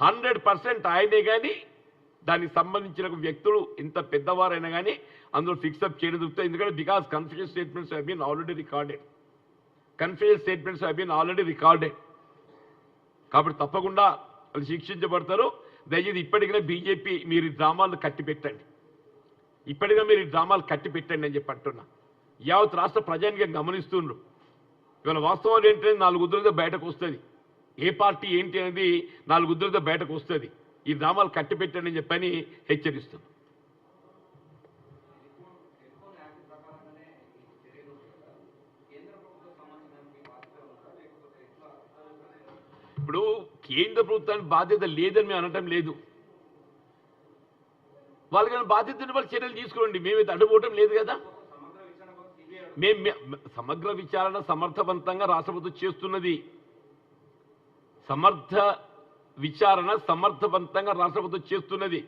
100% ఆయనే కానీ దానికి సంబంధించిన వ్యక్తులు ఇంత పెద్దవారైనా కానీ అందులో ఫిక్సప్ చేయడం దొరుకుతాయి. ఎందుకంటే because confusion statements have been already recorded. కాబట్టి తప్పకుండా వాళ్ళు శిక్షించబడతారు. దయచేసి ఇప్పటికైనా బీజేపీ మీరు డ్రామాలు కట్టిపెట్టండి, అని చెప్పి అంటున్నా. యావత్ రాష్ట్ర ప్రజానికి గమనిస్తుండ్రు. ఇవాళ వాస్తవాలు ఏంటంటే 4 ఉద్యోగులతో బయటకు వస్తుంది, ఏ పార్టీ ఏంటి అనేది 4 ఉద్యోగులతో బయటకు వస్తుంది. ఈ డ్రామాలు కట్టిపెట్టండి అని చెప్పని హెచ్చరిస్తున్నాం. ఇప్పుడు కేంద్ర ప్రభుత్వానికి బాధ్యత లేదని మేము అనటం లేదు. వాళ్ళకైనా బాధ్యత వాళ్ళు చర్యలు తీసుకోండి, మేమైతే అడ్డుపోవటం లేదు కదా. సమగ్ర విచారణ సమర్థవంతంగా రాష్ట్ర ప్రభుత్వం చేస్తున్నది.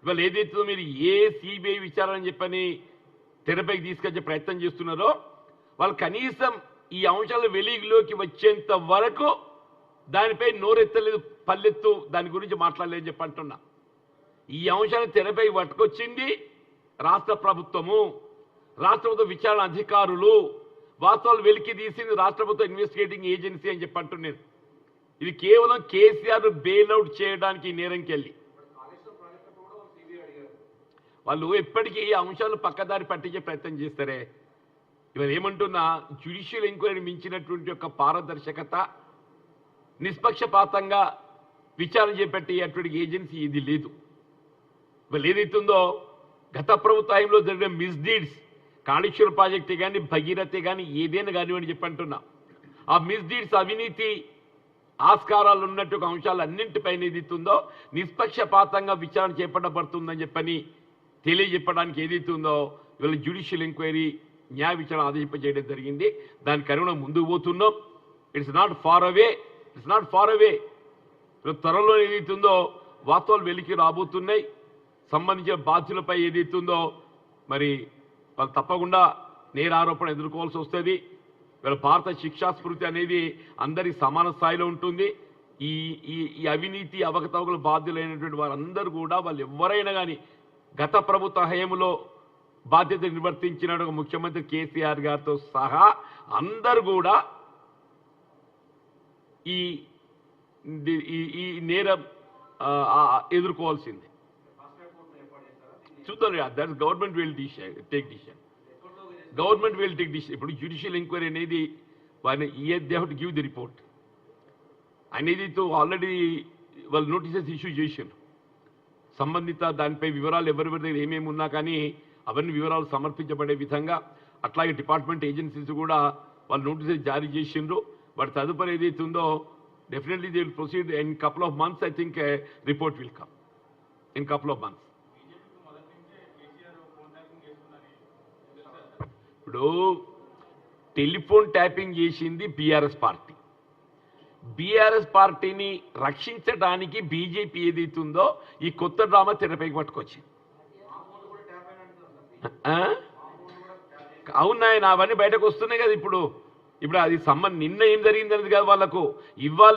ఇవాళ ఏదైతే మీరు ఏ సిబిఐ విచారణ అని చెప్పని తెరపైకి తీసుకొచ్చే ప్రయత్నం చేస్తున్నారో వాళ్ళు కనీసం ఈ అంశాలు వెలుగులోకి వచ్చేంత వరకు దానిపై నోరెత్తలేదు, పల్లెత్తు దాని గురించి మాట్లాడలేదని చెప్పి అంటున్నా. ఈ అంశాన్ని తెరపై పట్టుకొచ్చింది రాష్ట్ర ప్రభుత్వము, రాష్ట్ర ప్రభుత్వ విచారణ అధికారులు, వాస్తవాలు వెలికి తీసింది రాష్ట్ర ప్రభుత్వ ఇన్వెస్టిగేటింగ్ ఏజెన్సీ అని చెప్పి అంటున్నారు. ఇది కేవలం కేసీఆర్ బెయిల్అవుట్ చేయడానికి నేరంకి వెళ్ళి వాళ్ళు ఎప్పటికీ ఈ అంశాలు పక్కదారి పట్టించే ప్రయత్నం చేస్తారే. ఇవాళ ఏమంటున్నా, జ్యుడిషియల్ ఎంక్వైరీ మించినటువంటి యొక్క పారదర్శకత, నిష్పక్షపాతంగా విచారణ చేపట్టేటువంటి ఏజెన్సీ ఇది లేదు. ఇవాళ ఏదైతుందో గత ప్రభుత్వంలో జరిగిన మిస్డీడ్స్, కాళేశ్వరం ప్రాజెక్టే కానీ భగీరథే కానీ ఏదైనా కానివ్వని చెప్పి అంటున్నా, ఆ మిస్డీడ్స్ అవినీతి ఆస్కారాలు ఉన్నట్టు అంశాలు అన్నింటిపైన ఏదైతుందో నిష్పక్షపాతంగా విచారణ చేపట్టబడుతుందని చెప్పని తెలియజెప్పడానికి ఏదైతుందో ఇవాళ జ్యుడిషియల్ ఎంక్వైరీ న్యాయ విచారణ ఆదేశింపజేయడం జరిగింది. దానికి అనుగుణంగా ముందుకు పోతున్నాం. It's not far away. త్వరలో ఏదైతుందో వాస్తవాలు వెలికి రాబోతున్నాయి. సంబంధించిన బాధ్యులపై ఏదైతుందో మరి వాళ్ళు తప్పకుండా నేర ఆరోపణ ఎదుర్కోవాల్సి వస్తుంది. వీళ్ళ భారత శిక్షా స్మృతి అనేది అందరి సమాన స్థాయిలో ఉంటుంది. ఈ అవినీతి అవకతవకల బాధ్యులైనటువంటి వారందరూ కూడా వాళ్ళు ఎవరైనా కానీ గత ప్రభుత్వ హయాంలో బాధ్యత నిర్వర్తించిన ముఖ్యమంత్రి కేసీఆర్ గారితో సహా అందరూ కూడా ఈ నేరం ఎదుర్కోవాల్సిందే. చూద్దాం, that government will take decision. ఇప్పుడు జ్యుడిషియల్ ఎంక్వైరీ అనేది they have to give the report అనేది ఆల్రెడీ వాళ్ళు నోటీసెస్ ఇష్యూ చేశారు. సంబంధిత దానిపై వివరాలు ఎవరి దగ్గర ఏమేమి ఉన్నా కానీ అవన్నీ వివరాలు సమర్పించబడే విధంగా అట్లాగే డిపార్ట్మెంట్ ఏజెన్సీస్ కూడా వాళ్ళు నోటీసెస్ జారీ చేసిండ్రు. వాటి తదుపరి ఏదైతే ఉందో definitely they will proceed in couple of months. I think report will come in couple of months. ఇప్పుడు టెలిఫోన్ ట్యాపింగ్ చేసింది బీఆర్ఎస్ పార్టీని రక్షించడానికి బీజేపీ ఏదైతుందో ఈ కొత్త డ్రామా తెరపైకి పట్టుకొచ్చింది. అవునాయన అవన్నీ బయటకు వస్తున్నాయి కదా. ఇప్పుడు అది నిన్న ఏం జరిగింది అనేది కాదు, వాళ్ళకు ఇవ్వాలి.